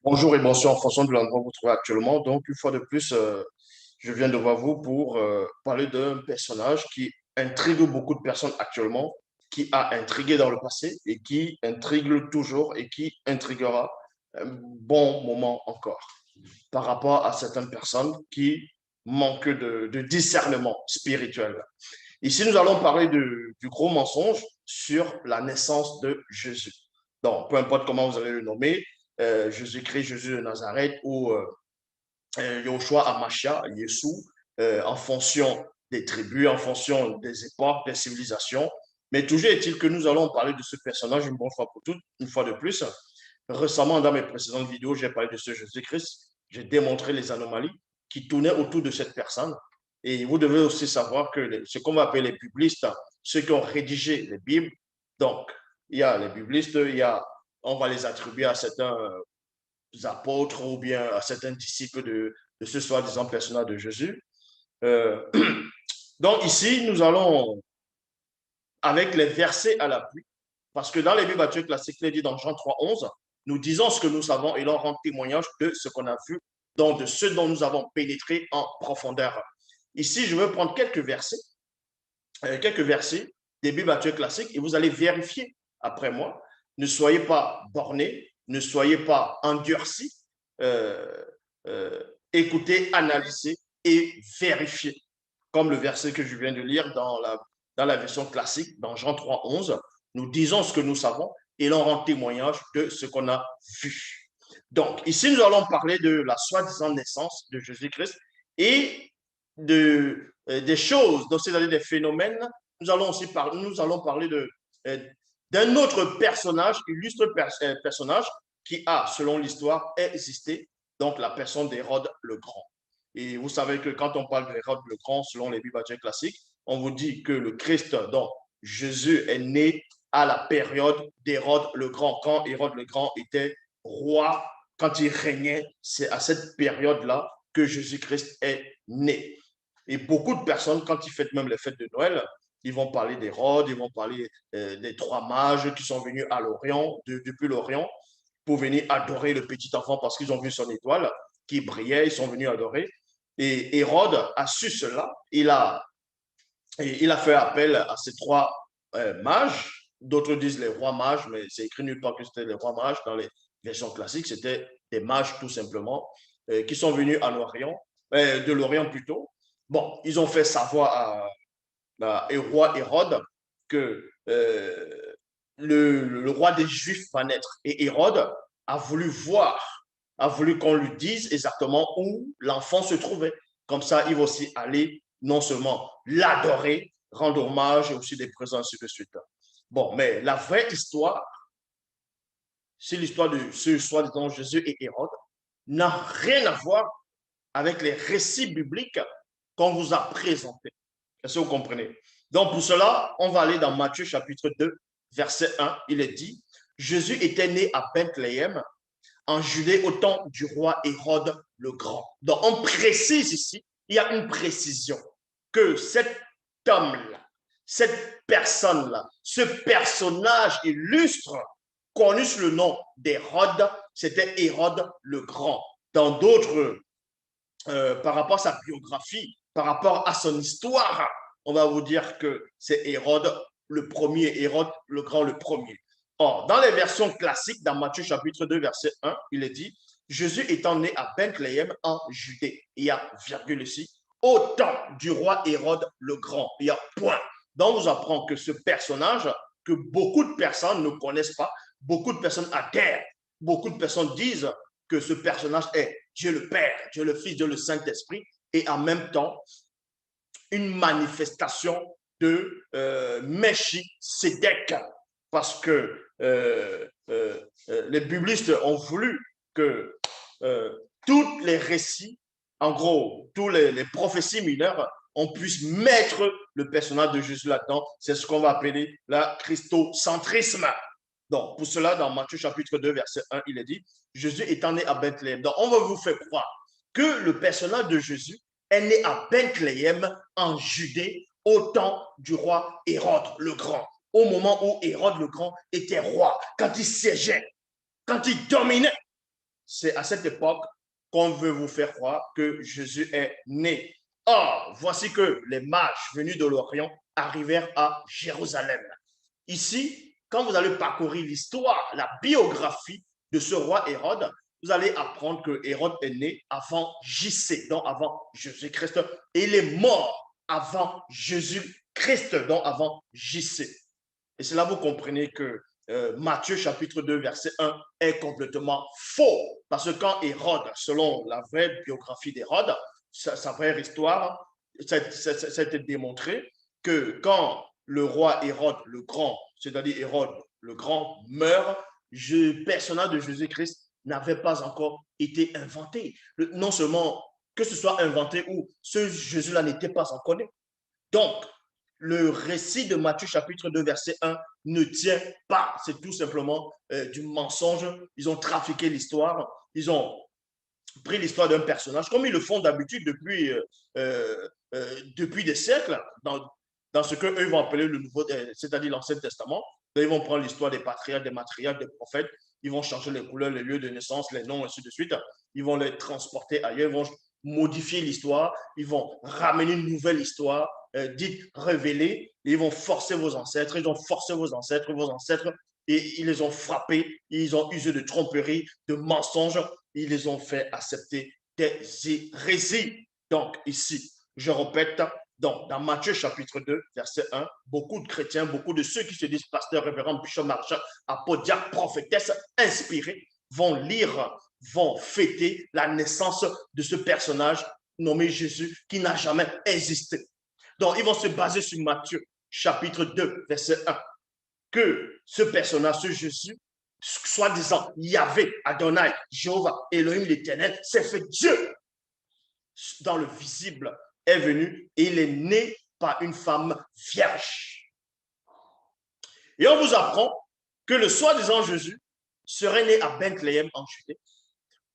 Bonjour et bonsoir en fonction de l'endroit où vous vous trouvez actuellement. Donc, une fois de plus, je viens devant vous pour parler d'un personnage qui intrigue beaucoup de personnes actuellement, qui a intrigué dans le passé et qui intrigue toujours et qui intriguera un bon moment encore par rapport à certaines personnes qui manquent de discernement spirituel. Ici, nous allons parler du gros mensonge sur la naissance de Jésus. Donc, peu importe comment vous allez le nommer, Jésus-Christ, Jésus de Nazareth ou Yoshua Amashia, Yeshua, en fonction des tribus, en fonction des époques, des civilisations. Mais toujours est-il que nous allons parler de ce personnage une bonne fois pour toutes, une fois de plus. Récemment, dans mes précédentes vidéos, j'ai parlé de ce Jésus-Christ. J'ai démontré les anomalies qui tournaient autour de cette personne. Et vous devez aussi savoir que ce qu'on va appeler les biblistes, ceux qui ont rédigé les Bibles, donc il y a les biblistes, on va les attribuer à certains apôtres ou bien à certains disciples de ce soi-disant personnage de Jésus. Euh, donc ici, nous allons, avec les versets à l'appui, parce que dans les Bibles actuelles classiques, il est dit dans Jean 3,11, nous disons ce que nous savons et l'on rend témoignage de ce qu'on a vu, donc de ce dont nous avons pénétré en profondeur. Ici, je vais prendre quelques versets des Bibles actuelles classiques et vous allez vérifier après moi. Ne soyez pas bornés, ne soyez pas endurcis. Euh, Écoutez, analysez et vérifiez. Comme le verset que je viens de lire dans la version classique, dans Jean 3,11, nous disons ce que nous savons et l'on rend témoignage de ce qu'on a vu. Donc, ici, nous allons parler de la soi-disant naissance de Jésus-Christ et des choses, donc c'est-à-dire des phénomènes. Nous allons parler d'un autre personnage, illustre personnage, qui a, selon l'histoire, existé, donc la personne d'Hérode le Grand. Et vous savez que quand on parle d'Hérode le Grand, selon les Bibles classiques, on vous dit que le Christ, donc Jésus, est né à la période d'Hérode le Grand, quand Hérode le Grand était roi, quand il régnait, c'est à cette période-là que Jésus-Christ est né. Et beaucoup de personnes, quand ils fêtent même les fêtes de Noël, ils vont parler d'Hérode, ils vont parler des trois mages qui sont venus à l'Orient, depuis l'Orient, pour venir adorer le petit enfant parce qu'ils ont vu son étoile qui brillait, ils sont venus adorer. Et Hérode a su cela, il a fait appel à ces trois mages, d'autres disent les rois mages, mais c'est écrit nulle part que c'était les rois mages dans les versions classiques, c'était des mages tout simplement, qui sont venus à l'Orient, de l'Orient plutôt. Bon, ils ont fait savoir au roi Hérode que le roi des Juifs va naître. Et Hérode a voulu voir, a voulu qu'on lui dise exactement où l'enfant se trouvait. Comme ça, il va aussi aller non seulement l'adorer, rendre hommage et aussi des présents, ainsi de suite. Bon, mais la vraie histoire, c'est l'histoire de ce soi-disant Jésus et Hérode, n'a rien à voir avec les récits bibliques qu'on vous a présentés. Est-ce que vous comprenez? Donc, pour cela, on va aller dans Matthieu chapitre 2, verset 1. Il est dit, Jésus était né à Bethléem, en Judée, au temps du roi Hérode le Grand. Donc, on précise ici, il y a une précision, que cet homme-là, cette personne-là, ce personnage illustre, connu sous le nom d'Hérode, c'était Hérode le Grand. Dans d'autres par rapport à sa biographie, par rapport à son histoire, on va vous dire que c'est Hérode le premier, Hérode le grand le premier. Or, dans les versions classiques, dans Matthieu chapitre 2, verset 1, il est dit, Jésus étant né à Bethléem en Judée, il y a virgule ici, au temps du roi Hérode le grand, il y a point. Donc, on vous apprend que ce personnage, que beaucoup de personnes ne connaissent pas, beaucoup de personnes adhèrent, beaucoup de personnes disent que ce personnage est Dieu le Père, Dieu le Fils, Dieu le Saint-Esprit, et en même temps une manifestation de Melchisedec, parce que les biblistes ont voulu que tous les récits, en gros, tous les prophéties mineures, on puisse mettre le personnage de Jésus là-dedans. C'est ce qu'on va appeler le christocentrisme. Donc, pour cela, dans Matthieu chapitre 2, verset 1, il est dit, Jésus étant né à Bethléem. Donc, on va vous faire croire que le personnage de Jésus est né à Bethléem, en Judée, au temps du roi Hérode le Grand. Au moment où Hérode le Grand était roi, quand il siégeait, quand il dominait. c'est à cette époque qu'on veut vous faire croire que Jésus est né. Or, voici que les mages venus de l'Orient arrivèrent à Jérusalem. Ici, quand vous allez parcourir l'histoire, la biographie de ce roi Hérode, vous allez apprendre que Hérode est né avant JC, donc avant Jésus-Christ, et il est mort avant Jésus-Christ, donc avant JC. Et c'est là vous comprenez que Matthieu chapitre 2, verset 1 est complètement faux. Parce que quand Hérode, selon la vraie biographie d'Hérode, sa vraie histoire, ça a été démontré que quand le roi Hérode le Grand, c'est-à-dire Hérode le Grand, meurt, le personnage de Jésus-Christ n'avait pas encore été inventé. Non seulement que ce soit inventé ou ce Jésus-là n'était pas encore né. Donc, le récit de Matthieu chapitre 2, verset 1 ne tient pas. C'est tout simplement du mensonge. Ils ont trafiqué l'histoire. Ils ont pris l'histoire d'un personnage, comme ils le font d'habitude depuis des siècles, dans ce qu'eux vont appeler le Nouveau, c'est-à-dire l'Ancien Testament. Ils vont prendre l'histoire des patriarches, des matriarches, des prophètes. Ils vont changer les couleurs, les lieux de naissance, les noms, ainsi de suite. Ils vont les transporter ailleurs. Ils vont modifier l'histoire. Ils vont ramener une nouvelle histoire dite révélée. Et ils vont forcer vos ancêtres. Ils ont forcé vos ancêtres, et ils les ont frappés. Ils ont usé de tromperie, de mensonges. Ils les ont fait accepter des hérésies. Donc, ici, je répète, donc, dans Matthieu chapitre 2, verset 1, beaucoup de chrétiens, beaucoup de ceux qui se disent pasteurs, révérends, bishop, marchand, apôtres, diacres, prophétesses, inspirés, vont lire, vont fêter la naissance de ce personnage nommé Jésus qui n'a jamais existé. Donc, ils vont se baser sur Matthieu chapitre 2, verset 1, que ce personnage, ce Jésus, soi-disant Yahvé, Adonai, Jéhovah, Elohim l'Éternel, s'est fait Dieu dans le visible, est venu et il est né par une femme vierge. Et on vous apprend que le soi-disant Jésus serait né à Bethléem en Judée,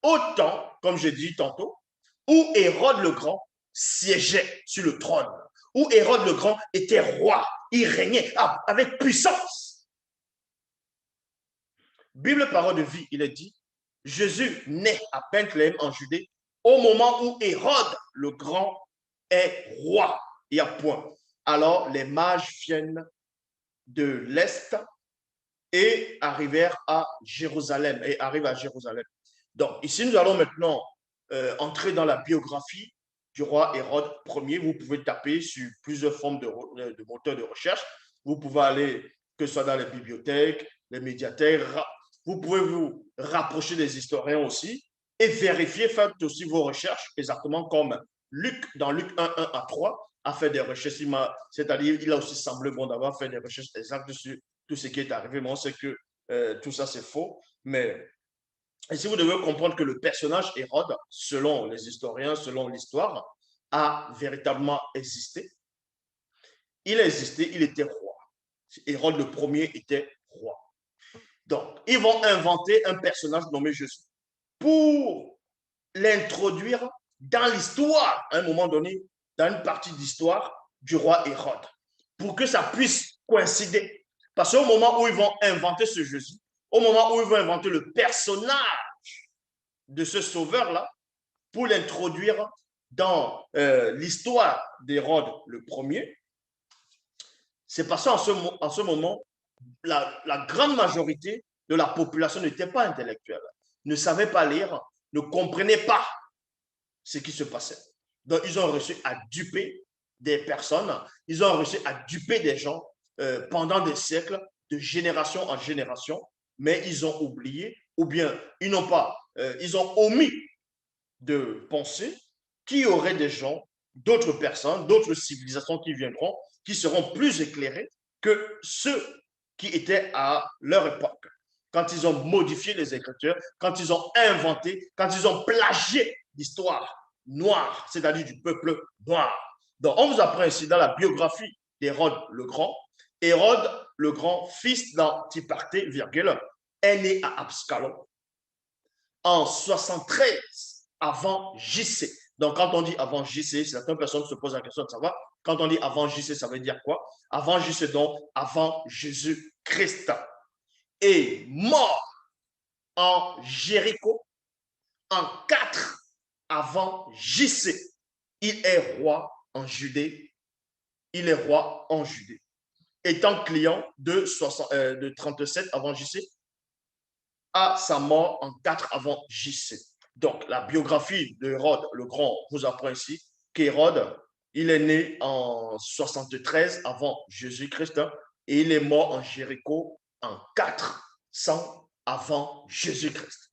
au temps, comme j'ai dit tantôt, où Hérode le Grand siégeait sur le trône, où Hérode le Grand était roi, il régnait avec puissance. Bible parole de vie, il est dit, Jésus naît à Bethléem en Judée au moment où Hérode le Grand est roi. Il y a point. Alors les mages viennent de l'Est et arrivèrent à Jérusalem, Donc ici, nous allons maintenant entrer dans la biographie du roi Hérode Ier. Vous pouvez taper sur plusieurs formes de moteurs de recherche. Vous pouvez aller, que ce soit dans les bibliothèques, les médiathèques. Vous pouvez vous rapprocher des historiens aussi et vérifier, faites aussi vos recherches, exactement comme Luc, dans Luc 1, 1 à 3, a fait des recherches, c'est-à-dire il a aussi semblé bon d'avoir fait des recherches exactes sur tout ce qui est arrivé, mais on sait que tout ça c'est faux. Mais ici, vous devez comprendre que le personnage Hérode, selon les historiens, selon l'histoire, a véritablement existé. Il a existé, il était roi. Hérode le premier était roi. Donc, ils vont inventer un personnage nommé Jésus pour l'introduire dans l'histoire, à un moment donné, dans une partie d'histoire du roi Hérode, pour que ça puisse coïncider. Parce qu'au moment où ils vont inventer ce Jésus, au moment où ils vont inventer le personnage de ce sauveur-là, pour l'introduire dans l'histoire d'Hérode le premier, c'est parce qu'en ce moment, la grande majorité de la population n'était pas intellectuelle, ne savait pas lire, ne comprenait pas ce qui se passait. Donc, ils ont réussi à duper des personnes, ils ont réussi à duper des gens pendant des siècles, de génération en génération, mais ils ont oublié, ou bien ils n'ont pas, ils ont omis de penser qu'il y aurait des gens, d'autres personnes, d'autres civilisations qui viendront, qui seront plus éclairés que ceux qui étaient à leur époque. Quand ils ont modifié les Écritures, quand ils ont inventé, quand ils ont plagié l'histoire noire, c'est-à-dire du peuple noir. Donc, on vous apprend ici dans la biographie d'Hérode le Grand. Hérode le Grand, fils d'Antiparté, est né à Absalom en 73 avant JC. Donc, quand on dit avant JC, certaines personnes se posent la question de savoir, quand on dit avant JC, ça veut dire quoi? Avant JC, donc avant Jésus-Christ. Et mort en Jéricho en 4 avant JC. Il est roi en Judée. Il est roi en Judée. Étant client de 37 avant JC à sa mort en 4 avant JC. Donc, la biographie d'Hérode le Grand vous apprend ici qu'Hérode, il est né en 73 avant Jésus-Christ et il est mort en Jéricho en 400 avant Jésus-Christ.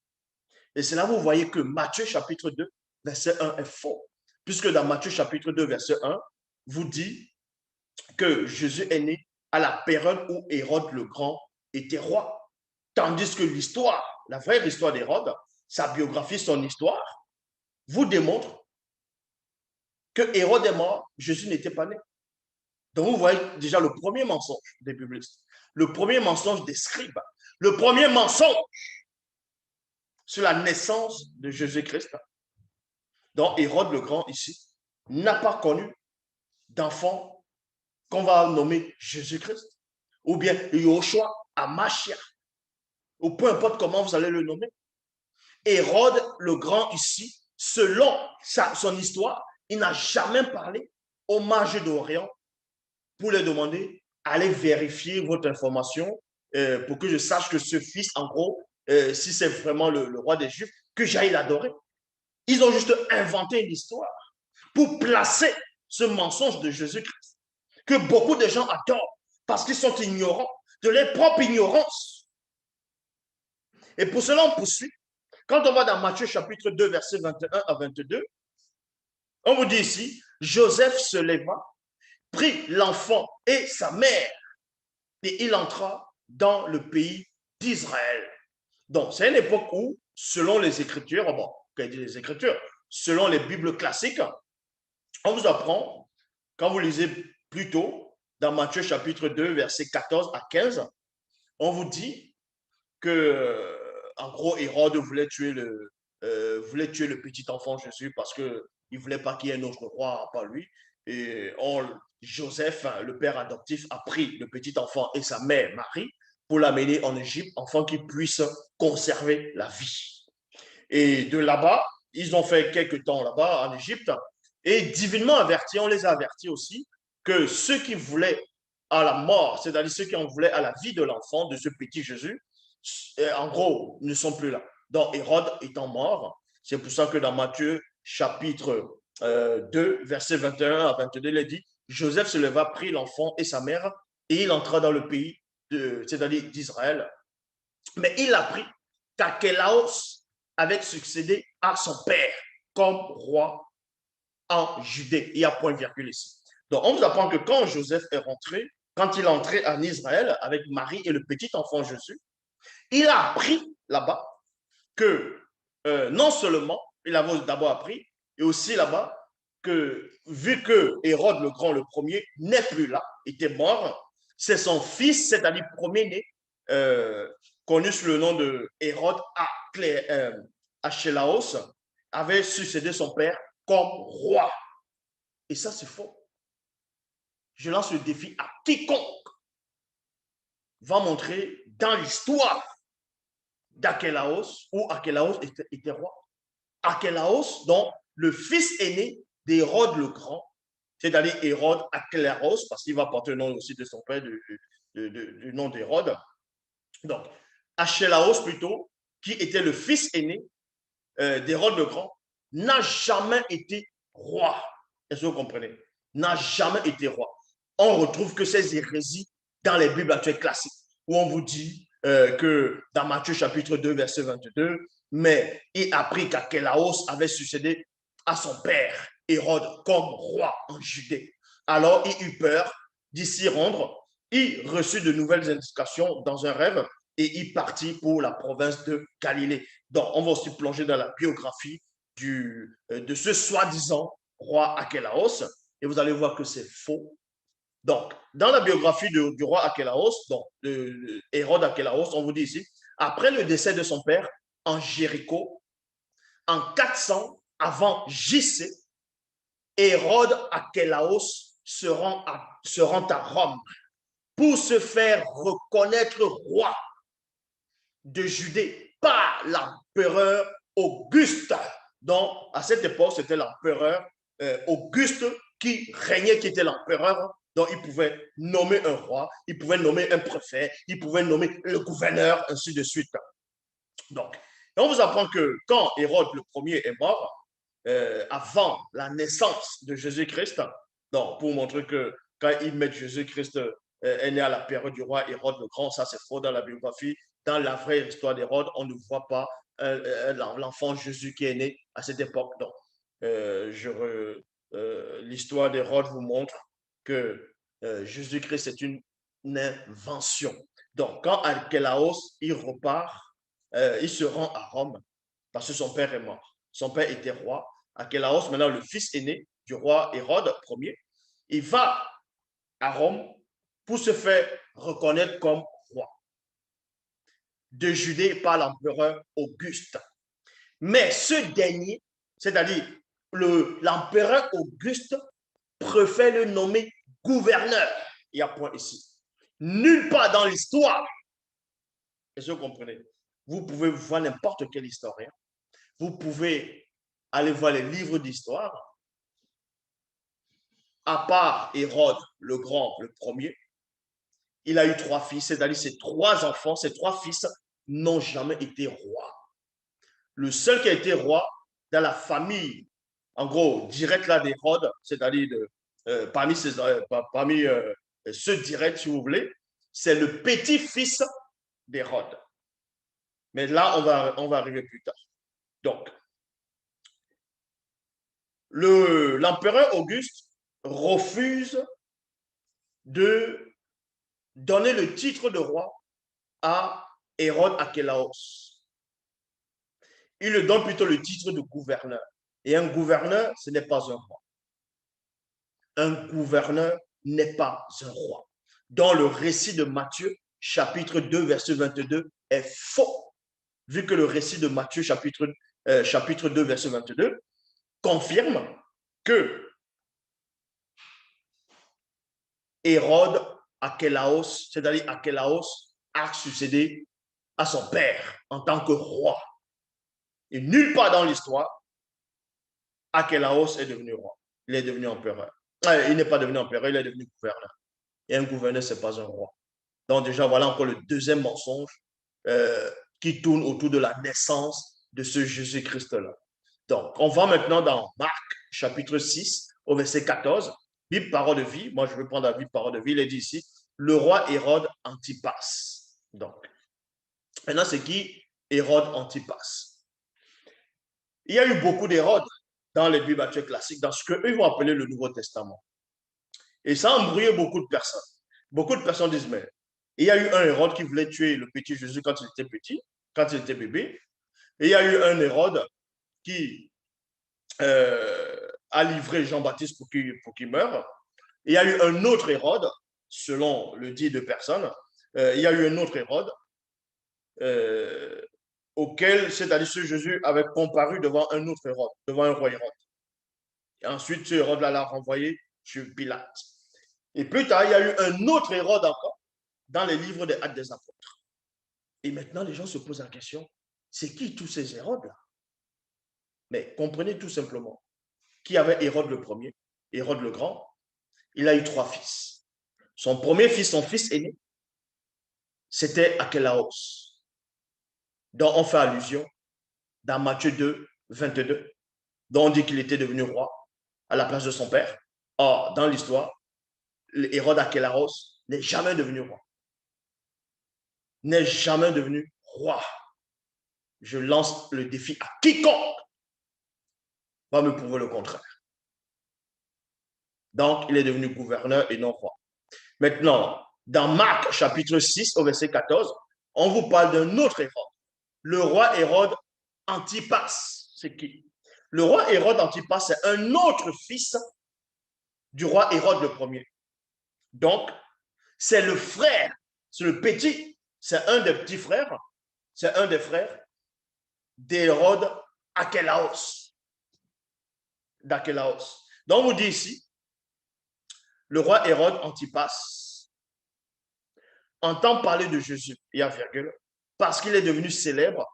Et c'est là où vous voyez que Matthieu chapitre 2, verset 1 est faux. Puisque dans Matthieu chapitre 2, verset 1, vous dit que Jésus est né à la période où Hérode le Grand était roi. Tandis que l'histoire, la vraie histoire d'Hérode, sa biographie, son histoire, vous démontre que Hérode est mort, Jésus n'était pas né. Donc vous voyez déjà le premier mensonge des biblistes, le premier mensonge des scribes, le premier mensonge sur la naissance de Jésus-Christ. Donc Hérode le Grand ici n'a pas connu d'enfant qu'on va nommer Jésus-Christ, ou bien Yoshua Amashia, ou peu importe comment vous allez le nommer. Hérode le Grand ici, selon son histoire, il n'a jamais parlé aux mages d'Orient pour leur demander, allez vérifier votre information pour que je sache que ce fils, en gros, si c'est vraiment le roi des Juifs, que j'aille l'adorer. Ils ont juste inventé une histoire pour placer ce mensonge de Jésus-Christ que beaucoup de gens adorent parce qu'ils sont ignorants de leur propre ignorance. Et pour cela, on poursuit. Quand on va dans Matthieu chapitre 2, versets 21 à 22, on vous dit ici, Joseph se leva, prit l'enfant et sa mère, et il entra dans le pays d'Israël. Donc, c'est une époque où, selon les Écritures, bon, qu'est-ce que les Écritures, selon les Bibles classiques, on vous apprend, quand vous lisez plus tôt, dans Matthieu chapitre 2, versets 14 à 15, on vous dit que, en gros, Hérode voulait tuer le petit enfant Jésus parce qu'il ne voulait pas qu'il y ait un autre roi par lui. Et Joseph, le père adoptif, a pris le petit enfant et sa mère Marie pour l'amener en Égypte, afin qu'il puisse conserver la vie. Et de là-bas, ils ont fait quelques temps là-bas en Égypte, et divinement avertis, on les a avertis aussi, que ceux qui voulaient à la mort, c'est-à-dire ceux qui en voulaient à la vie de l'enfant, de ce petit Jésus, en gros, ne sont plus là. Donc, Hérode étant mort, c'est pour ça que dans Matthieu chapitre 2, verset 21 à 22, il est dit, Joseph se leva, prit l'enfant et sa mère, et il entra dans le pays, c'est-à-dire d'Israël. Mais il apprit qu'Archélaos avait succédé à son père comme roi en Judée. Il y a point virgule ici. Donc, on vous apprend que quand Joseph est rentré, quand il est entré en Israël avec Marie et le petit enfant Jésus, il a appris là-bas que non seulement il avait d'abord appris, et aussi là-bas que vu que Hérode le Grand, le premier, n'est plus là, était mort, c'est son fils, c'est-à-dire premier-né, connu sous le nom de Hérode Archélaos, avait succédé son père comme roi. Et ça, c'est faux. Je lance le défi à quiconque va montrer dans l'histoire d'Archélaos où Archélaos était roi. Archélaos, donc le fils aîné d'Hérode le Grand, c'est-à-dire Hérode Archélaos, parce qu'il va porter le nom aussi de son père, du nom d'Hérode. Donc, Archélaos plutôt, qui était le fils aîné d'Hérode le Grand, n'a jamais été roi. Est-ce que vous comprenez? N'a jamais été roi. On retrouve que ces hérésies dans les Bibles actuelles classiques, où on vous dit que dans Matthieu chapitre 2, verset 22, mais il apprit qu'Archélaos avait succédé à son père, Hérode, comme roi en Judée. Alors il eut peur d'y s'y rendre. Il reçut de nouvelles indications dans un rêve et il partit pour la province de Galilée. Donc, on va aussi plonger dans la biographie de ce soi-disant roi Archélaos et vous allez voir que c'est faux. Donc, dans la biographie du roi Archélaos, donc de Hérode Archélaos, on vous dit ici, après le décès de son père en Jéricho, en 400 avant JC, Hérode Archélaos se rend à Rome pour se faire reconnaître roi de Judée par l'empereur Auguste. à cette époque, c'était l'empereur Auguste qui régnait, qui était l'empereur. Donc, il pouvait nommer un roi, il pouvait nommer un préfet, il pouvait nommer le gouverneur, ainsi de suite. Donc, on vous apprend que quand Hérode le premier est mort, avant la naissance de Jésus-Christ, donc pour montrer que quand ils mettent Jésus-Christ est né à la période du roi Hérode le Grand, ça c'est faux dans la biographie. Dans la vraie histoire d'Hérode, on ne voit pas l'enfant Jésus qui est né à cette époque. Donc, l'histoire d'Hérode vous montre que Jésus-Christ est une invention. Donc, quand Archélaos, il repart, il se rend à Rome parce que son père est mort. Son père était roi. Archélaos, maintenant le fils aîné du roi Hérode Ier, il va à Rome pour se faire reconnaître comme roi de Judée par l'empereur Auguste. Mais ce dernier, c'est-à-dire l'empereur Auguste, préfère le nommer gouverneur. Il y a point ici. Nulle part dans l'histoire, est-ce que vous comprenez? Vous pouvez voir n'importe quel historien, vous pouvez aller voir les livres d'histoire, à part Hérode le Grand, le premier, il a eu 3 fils, c'est-à-dire ses 3 enfants, ses 3 fils n'ont jamais été rois. Le seul qui a été roi dans la famille, en gros, direct là d'Hérode, c'est-à-dire parmi ceux directs, si vous voulez, c'est le petit-fils d'Hérode. Mais là, on va arriver plus tard. Donc, l'empereur Auguste refuse de donner le titre de roi à Hérode Archélaos. Il lui donne plutôt le titre de gouverneur. Et un gouverneur, ce n'est pas un roi. Un gouverneur n'est pas un roi. Dans le récit de Matthieu, chapitre 2, verset 22, est faux. Vu que le récit de Matthieu, chapitre 2, verset 22, confirme que Hérode Archélaos, c'est-à-dire Archélaos, a succédé à son père en tant que roi. Et nulle part dans l'histoire, Archélaos est devenu roi. Il est devenu empereur. Il n'est pas devenu empereur, il est devenu gouverneur. Et un gouverneur, ce n'est pas un roi. Donc déjà, voilà encore le deuxième mensonge qui tourne autour de la naissance de ce Jésus-Christ-là. Donc, on va maintenant dans Marc, chapitre 6, au verset 14. Bible, parole de vie. Moi, je vais prendre la Bible, parole de vie. Il est dit ici, le roi Hérode Antipas. Donc, maintenant, c'est qui Hérode Antipas? Il y a eu beaucoup d'Hérodes dans les Bibles actuelles classiques, dans ce qu'eux vont appeler le Nouveau Testament. Et ça a embrouillé beaucoup de personnes. Beaucoup de personnes disent, mais il y a eu un Hérode qui voulait tuer le petit Jésus quand il était petit, quand il était bébé. Et il y a eu un Hérode qui a livré Jean-Baptiste pour qu'il meure. Et il y a eu un autre Hérode, selon le dit de personnes, il y a eu un autre Hérode auquel, c'est-à-dire ce Jésus avait comparu devant un autre Hérode, devant un roi Hérode. Et ensuite, ce Hérode-là l'a renvoyé sur Pilate. Et plus tard, il y a eu un autre Hérode encore dans les livres des Actes des Apôtres. Et maintenant, les gens se posent la question, c'est qui tous ces Hérodes-là? Mais comprenez tout simplement, qui avait Hérode le premier, Hérode le Grand, il a eu 3 fils. Son premier fils, son fils aîné, c'était Archélaos, dont on fait allusion dans Matthieu 2, 22, dont on dit qu'il était devenu roi à la place de son père. Or, dans l'histoire, Hérode Archélaos n'est jamais devenu roi. N'est jamais devenu roi. Je lance le défi à quiconque va me prouver le contraire. Donc, il est devenu gouverneur et non roi. Maintenant, dans Marc chapitre 6 au verset 14, on vous parle d'un autre Hérode. Le roi Hérode Antipas. C'est qui? Le roi Hérode Antipas, c'est un autre fils du roi Hérode le premier. Donc, c'est le frère, c'est le petit, c'est un des petits frères, c'est un des frères d'Hérode Archélaos. D'Archélaos. Donc, on vous dit ici, le roi Hérode Antipas entend parler de Jésus, il y a virgule, parce qu'il est devenu célèbre.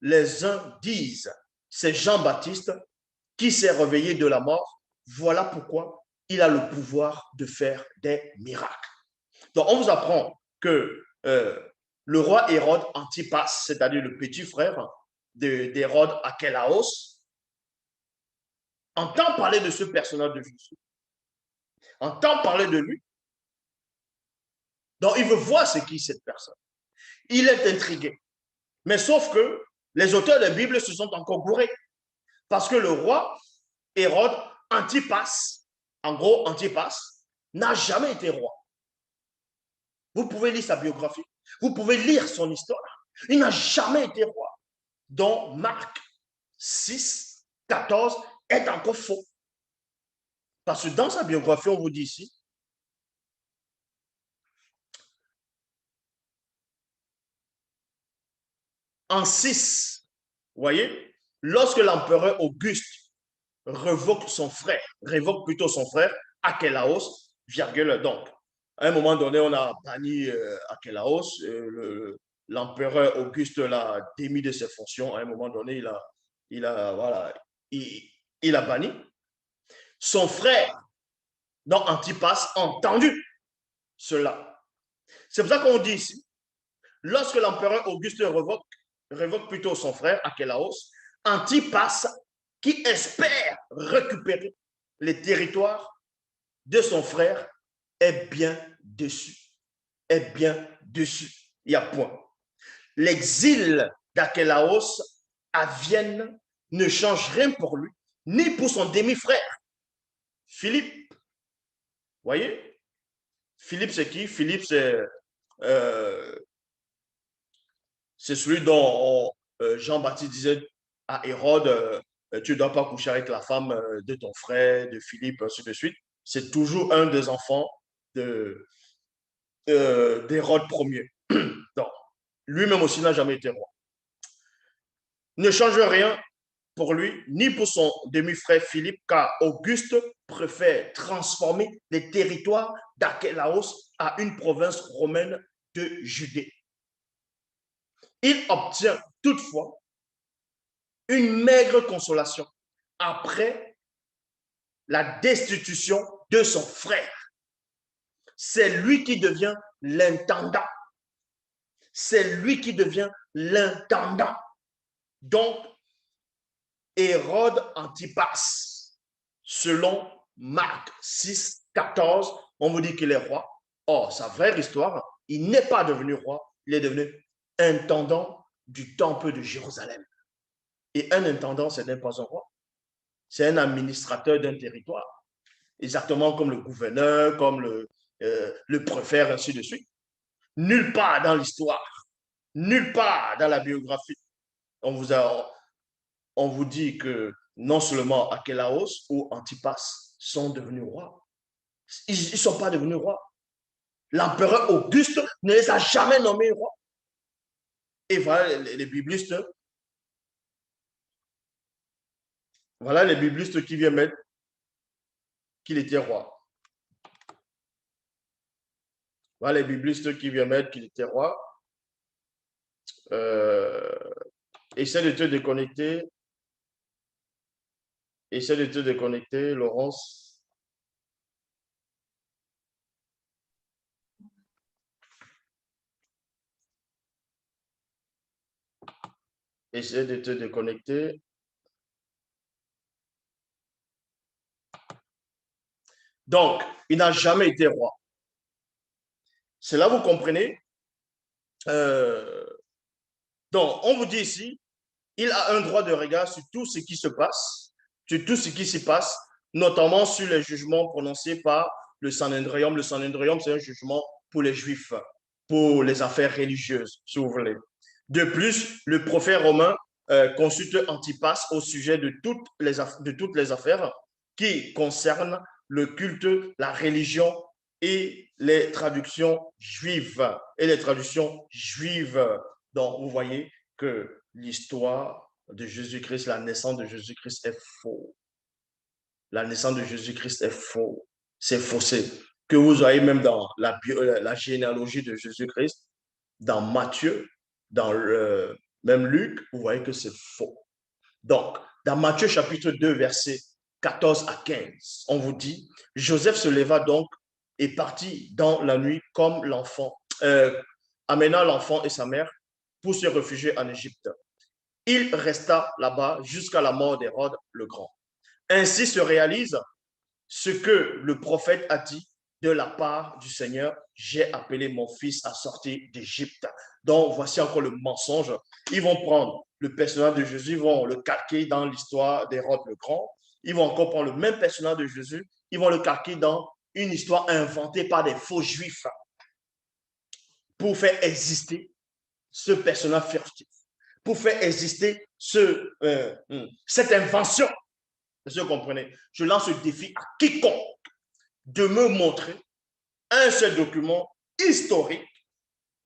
Les uns disent, c'est Jean-Baptiste qui s'est réveillé de la mort. Voilà pourquoi il a le pouvoir de faire des miracles. Donc, on vous apprend que le roi Hérode Antipas, c'est-à-dire le petit frère d'Hérode Archélaos, entend parler de ce personnage de Jésus, entend parler de lui. Donc, il veut voir ce qui est cette personne. Il est intrigué. Mais sauf que les auteurs de la Bible se sont encore gourés. Parce que le roi Hérode Antipas, en gros, Antipas, n'a jamais été roi. Vous pouvez lire sa biographie. Vous pouvez lire son histoire. Il n'a jamais été roi. Donc, Marc 6, 14 est encore faux. Parce que dans sa biographie, on vous dit ici, en 6, vous voyez, lorsque l'empereur Auguste révoque plutôt son frère, Archélaos, virgule, donc, à un moment donné, on a banni Archélaos, l'empereur Auguste l'a démis de ses fonctions, à un moment donné, voilà, il a banni. Son frère, donc Antipas, a entendu cela. C'est pour ça qu'on dit ici, lorsque l'empereur Auguste révoque plutôt son frère, Archélaos, Antipas, qui espère récupérer les territoires de son frère, est bien dessus. Est bien dessus. Il y a point. L'exil d'Archélaos à Vienne ne change rien pour lui, ni pour son demi-frère, Philippe. Vous voyez? Philippe, c'est qui? Philippe, c'est celui dont Jean-Baptiste disait à Hérode, tu ne dois pas coucher avec la femme de ton frère, de Philippe, ainsi de suite. C'est toujours un des enfants d'Hérode Ier. Donc, lui-même aussi n'a jamais été roi. Ne change rien pour lui, ni pour son demi-frère Philippe, car Auguste préfère transformer les territoires d'Archélaos à une province romaine de Judée. Il obtient toutefois une maigre consolation après la destitution de son frère. C'est lui qui devient l'intendant. C'est lui qui devient l'intendant. Donc, Hérode Antipas, selon Marc 6, 14, on vous dit qu'il est roi. Or, sa vraie histoire, il n'est pas devenu roi, il est devenu intendant du temple de Jérusalem. Et un intendant, ce n'est pas un roi, c'est un administrateur d'un territoire, exactement comme le gouverneur, comme le préfet, ainsi de suite. Nulle part dans l'histoire, nulle part dans la biographie, on vous dit que non seulement Archélaos ou Antipas sont devenus rois. Ils ne sont pas devenus rois. L'empereur Auguste ne les a jamais nommés rois. Et voilà les biblistes qui viennent mettre qu'il était roi. Voilà les biblistes qui viennent mettre qu'il était roi. Essaie de te déconnecter. Essaie de te déconnecter, Laurence. Essaie de te déconnecter. Donc, il n'a jamais été roi. C'est là, vous comprenez. Donc, on vous dit ici, il a un droit de regard sur tout ce qui se passe, sur tout ce qui s'y passe, notamment sur les jugements prononcés par le Sanhedrium. Le Sanhedrium, c'est un jugement pour les Juifs, pour les affaires religieuses, si vous voulez. De plus, le prophète romain consulte Antipas au sujet de toutes les affaires qui concernent le culte, la religion et les traductions juives. Donc, vous voyez que l'histoire de Jésus-Christ, la naissance de Jésus-Christ est faux. La naissance de Jésus-Christ est faux. C'est faussé. Que vous voyez même dans la généalogie de Jésus-Christ, dans Matthieu, dans même Luc, vous voyez que c'est faux. Donc, dans Matthieu chapitre 2, versets 14 à 15, on vous dit, Joseph se leva donc et partit dans la nuit comme l'enfant, amenant l'enfant et sa mère pour se réfugier en Égypte. Il resta là-bas jusqu'à la mort d'Hérode le Grand. Ainsi se réalise ce que le prophète a dit de la part du Seigneur, j'ai appelé mon fils à sortir d'Égypte. Donc, voici encore le mensonge. Ils vont prendre le personnage de Jésus, ils vont le calquer dans l'histoire d'Hérode le Grand. Ils vont encore prendre le même personnage de Jésus, ils vont le calquer dans une histoire inventée par des faux juifs pour faire exister ce personnage furtif, pour faire exister cette invention. Vous comprenez? Je lance le défi à quiconque de me montrer un seul document historique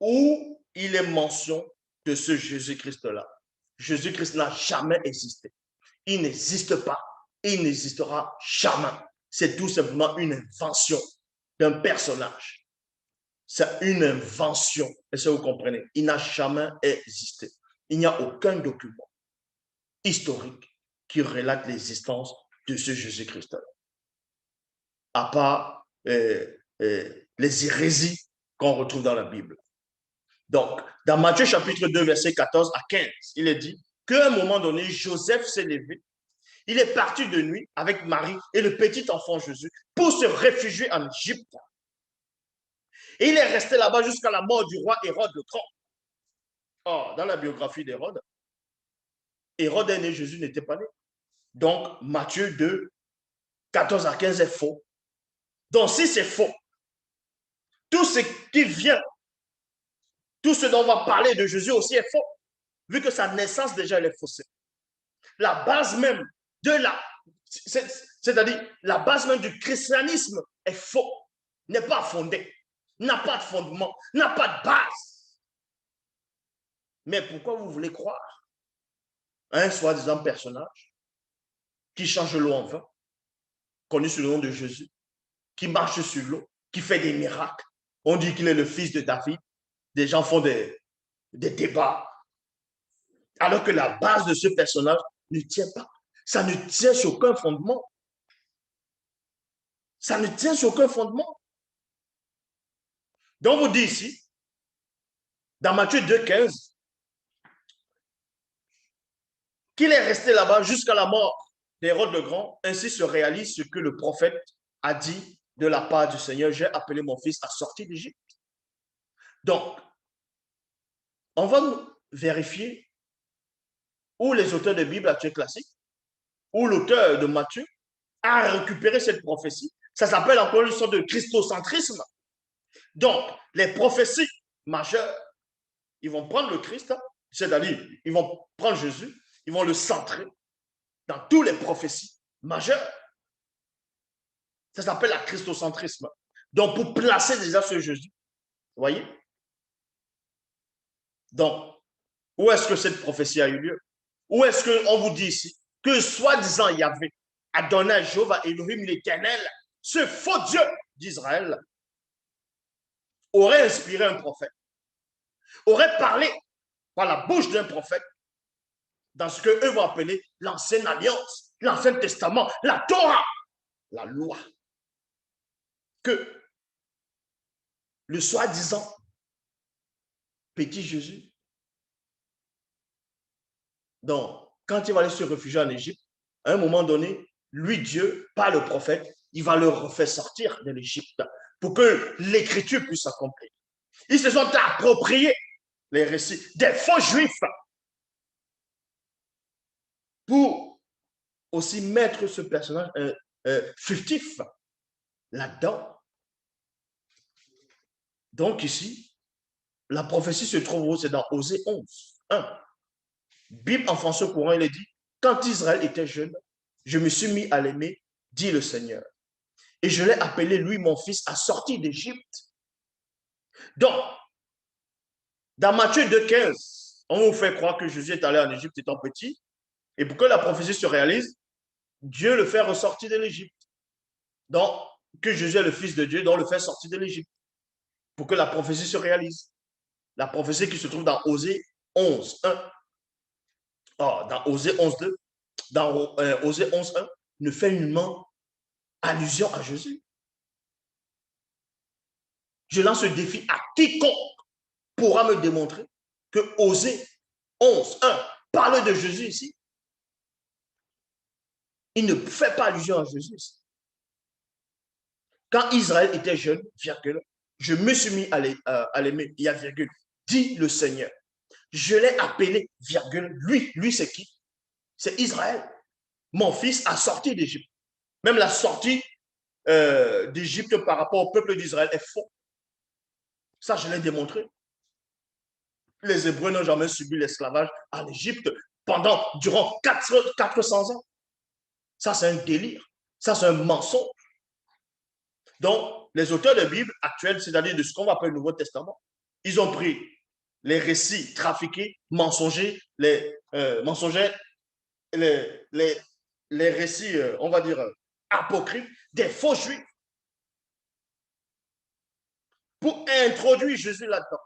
où il est mention de ce Jésus-Christ-là. Jésus-Christ n'a jamais existé. Il n'existe pas. Il n'existera jamais. C'est tout simplement une invention d'un personnage. C'est une invention. Est-ce que vous comprenez? Il n'a jamais existé. Il n'y a aucun document historique qui relate l'existence de ce Jésus-Christ-là. À part les hérésies qu'on retrouve dans la Bible. Donc, dans Matthieu chapitre 2, verset 14 à 15, il est dit qu'à un moment donné, Joseph s'est levé. Il est parti de nuit avec Marie et le petit enfant Jésus pour se réfugier en Égypte. Et il est resté là-bas jusqu'à la mort du roi Hérode le Grand. Or, dans la biographie d'Hérode, Hérode est né, Jésus n'était pas né. Donc, Matthieu 2, 14 à 15 est faux. Donc, si c'est faux, tout ce qui vient, tout ce dont on va parler de Jésus aussi est faux, vu que sa naissance déjà elle est faussée. La base même de c'est-à-dire la base même du christianisme est faux, n'est pas fondée, n'a pas de fondement, n'a pas de base. Mais pourquoi vous voulez croire à un soi-disant personnage qui change l'eau en vin, connu sous le nom de Jésus, qui marche sur l'eau, qui fait des miracles? On dit qu'il est le fils de David. Des gens font des débats, alors que la base de ce personnage ne tient pas. Ça ne tient sur aucun fondement. Ça ne tient sur aucun fondement. Donc, on vous dit ici, dans Matthieu 2,15, qu'il est resté là-bas jusqu'à la mort d'Hérode le Grand. Ainsi se réalise ce que le prophète a dit de la part du Seigneur, j'ai appelé mon fils à sortir d'Égypte. Donc, on va vérifier où les auteurs de Bible actuelle classique, où l'auteur de Matthieu a récupéré cette prophétie. Ça s'appelle encore une sorte de christocentrisme. Donc, les prophéties majeures, ils vont prendre le Christ, c'est-à-dire, ils vont prendre Jésus, ils vont le centrer dans toutes les prophéties majeures. Ça s'appelle le christocentrisme. Donc, pour placer déjà ce Jésus, vous voyez? Donc, où est-ce que cette prophétie a eu lieu? Où est-ce qu'on vous dit ici que soi-disant Yahvé, Adonai, Jéhovah, Elohim, l'Éternel, ce faux Dieu d'Israël, aurait inspiré un prophète, aurait parlé par la bouche d'un prophète dans ce qu'eux vont appeler l'ancienne alliance, l'ancien testament, la Torah, la loi. Que le soi-disant petit Jésus, donc, quand il va aller se réfugier en Égypte, à un moment donné, lui, Dieu, par le prophète, il va le refaire sortir de l'Égypte pour que l'écriture puisse s'accomplir. Ils se sont appropriés les récits des faux juifs pour aussi mettre ce personnage furtif là-dedans. Donc ici, la prophétie se trouve où? C'est dans Osée 11, 1. Bible en français courant, il est dit, quand Israël était jeune, je me suis mis à l'aimer, dit le Seigneur. Et je l'ai appelé, lui, mon fils, à sortir d'Égypte. Donc, dans Matthieu 2,15, on vous fait croire que Jésus est allé en Égypte étant petit. Et pour que la prophétie se réalise, Dieu le fait ressortir de l'Égypte. Donc, que Jésus est le Fils de Dieu, donc le fait sortir de l'Égypte. Pour que la prophétie se réalise. La prophétie qui se trouve dans Osée 11, 1. Or, dans Osée 11, 2, dans Osée 11.1, ne fait nullement allusion à Jésus. Je lance ce défi à quiconque pourra me démontrer que Osée 11.1 parle de Jésus ici. Il ne fait pas allusion à Jésus ici. Quand Israël était jeune, virgule, je me suis mis à l'aimer, il y a virgule, dit le Seigneur. Je l'ai appelé, virgule, lui c'est qui? C'est Israël. Mon fils a sorti d'Égypte. Même la sortie d'Égypte par rapport au peuple d'Israël est faux. Ça, je l'ai démontré. Les Hébreux n'ont jamais subi l'esclavage en Égypte durant 400 ans. Ça, c'est un délire. Ça, c'est un mensonge. Donc, les auteurs de Bible actuels, c'est-à-dire de ce qu'on va appeler le Nouveau Testament, ils ont pris les récits trafiqués, mensongers, les récits, on va dire, apocryphes, des faux juifs, pour introduire Jésus là-dedans.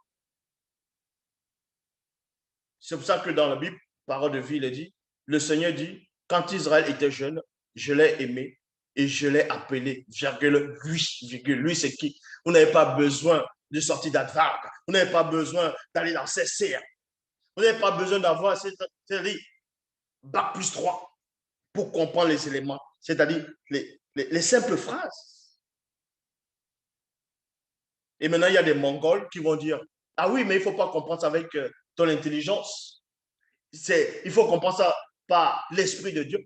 C'est pour ça que dans la Bible, parole de vie, il est dit, le Seigneur dit, quand Israël était jeune, je l'ai aimé et je l'ai appelé, lui c'est qui? Vous n'avez pas besoin de sortir d'Advark, vous n'avez pas besoin d'aller dans CCR, vous n'avez pas besoin d'avoir, c'est-à-dire, Bac plus 3 pour comprendre les éléments, c'est-à-dire les simples phrases. Et maintenant, il y a des Mongols qui vont dire, ah oui, mais il ne faut pas comprendre ça avec ton intelligence. Il faut comprendre ça par l'Esprit de Dieu,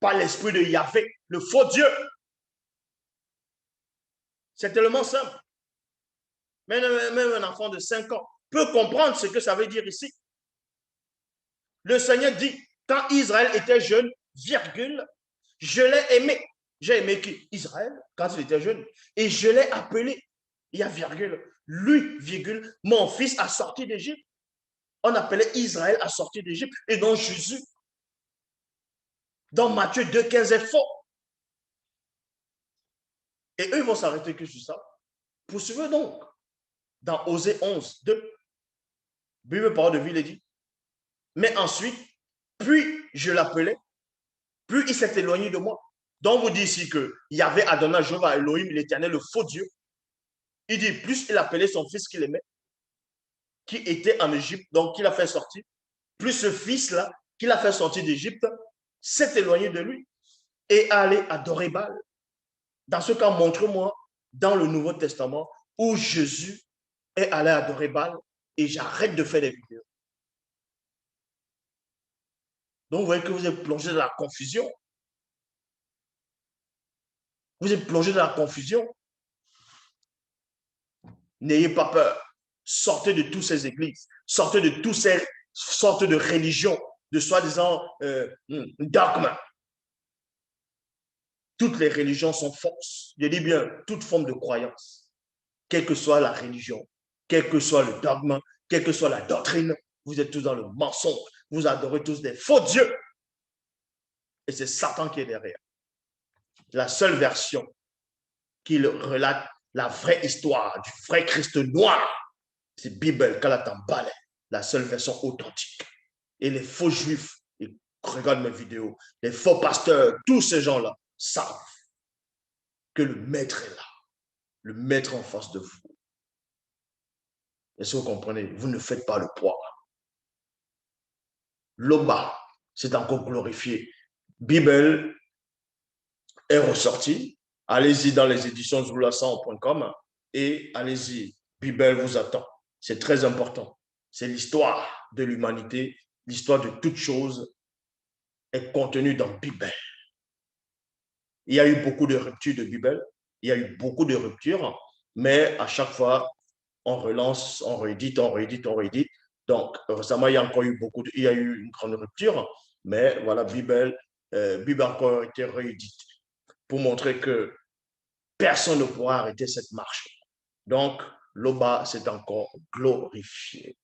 par l'Esprit de Yahvé, le faux Dieu. C'est tellement simple. Même un enfant de 5 ans peut comprendre ce que ça veut dire ici. Le Seigneur dit, quand Israël était jeune, virgule, je l'ai aimé. J'ai aimé qui? Israël, quand il était jeune. Et je l'ai appelé, il y a virgule, lui, virgule, mon fils a sorti d'Égypte. On appelait Israël à sortir d'Égypte et non Jésus. Dans Matthieu 2,15 est faux. Et eux, ils vont s'arrêter que sur ça. Poursuivez donc. Dans Osée 11, 2, Bible parole de vie, il dit, mais ensuite, puis je l'appelais, plus il s'est éloigné de moi. Donc, vous dites ici que Yahvé Adonai, Jéhovah Elohim, l'Éternel, le faux Dieu. Il dit, plus il appelait son fils qu'il aimait, qui était en Égypte, donc qu'il a fait sortir, plus ce fils-là, qu'il a fait sortir d'Égypte, s'est éloigné de lui et allé adorer Baal. Dans ce cas, montre-moi dans le Nouveau Testament où Jésus est allé adorer Baal et j'arrête de faire des vidéos. Donc, vous voyez que vous êtes plongé dans la confusion. Vous êtes plongé dans la confusion. N'ayez pas peur. Sortez de toutes ces églises. Sortez de toutes ces sortes de religions, de soi-disant dogmes. Toutes les religions sont fausses. Je dis bien, toute forme de croyance, quelle que soit la religion, quel que soit le dogme, quelle que soit la doctrine, vous êtes tous dans le mensonge. Vous adorez tous des faux dieux. Et c'est Satan qui est derrière. La seule version qui relate la vraie histoire du vrai Christ noir, c'est Bible, Kalatambalé, la seule version authentique. Et les faux juifs, ils regardent mes vidéos, les faux pasteurs, tous ces gens-là savent que le maître est là, le maître en face de vous. Est-ce que vous comprenez? Vous ne faites pas le poids. L'Oba, c'est encore glorifié. Bible est ressorti. Allez-y dans les éditions zoulassan.com et allez-y. Bible vous attend. C'est très important. C'est l'histoire de l'humanité. L'histoire de toute chose est contenue dans Bible. Il y a eu beaucoup de ruptures de Bible. Il y a eu beaucoup de ruptures. Mais à chaque fois, on relance, on réédite, on réédite, on réédite. Donc, récemment, il y a encore eu il y a eu une grande rupture. Mais voilà, Bible a encore été réédite pour montrer que personne ne pourra arrêter cette marche. Donc, l'Oba s'est encore glorifié.